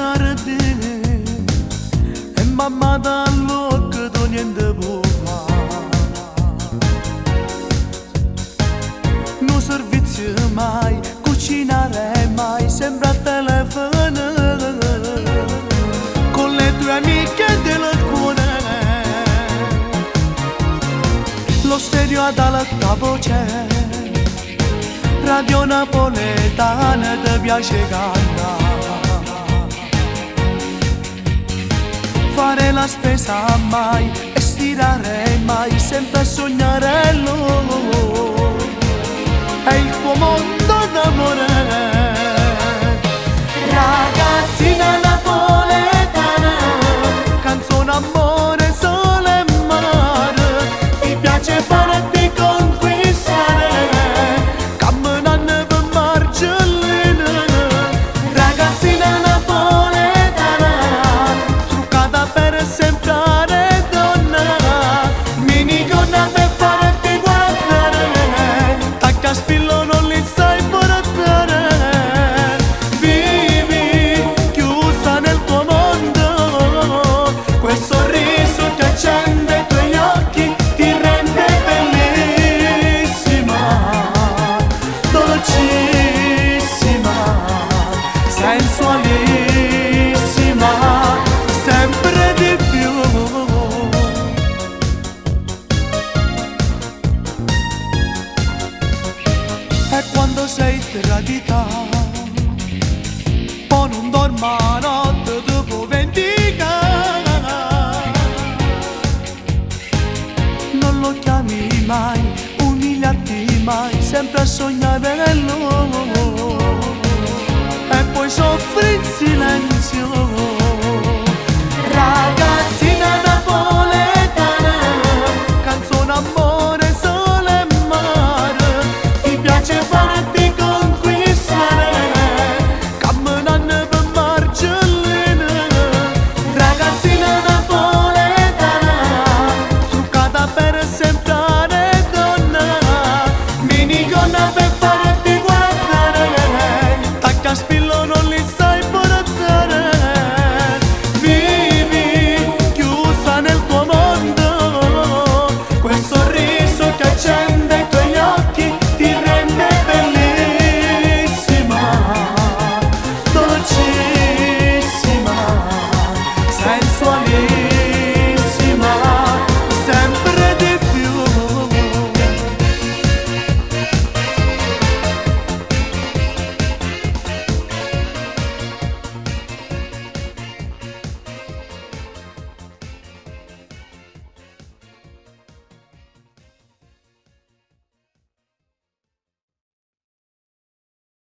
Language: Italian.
sarde e mamma dall'occhio niente può fare. Non servizio mai, cucinare mai, sembra a telefono con le tue amiche del cuore. Lo stereo ad alta voce, radio napoletana ti piace cantare. Fare la spesa mai e stirare mai, sempre a sognare lo è il tuo mondo d'amore. Ragazzina napoletana, canzone amore, sole e mare, ti piace farti conquistare, camminando per Marcellina. Ragazzina napoletana, truccata per sembrare donna, minigonna per farti guardare, tacca spillo non li sai portare. Vivi chiusa nel tuo mondo, quel sorriso che accende i tuoi occhi ti rende bellissima, dolcissima, sensualissima, sempre di più. E quando sei tradita, poi non dorma la notte dopo 20 anni, non lo chiami mai, umiliarti mai, sempre a sognare lo, e poi soffri in silenzio.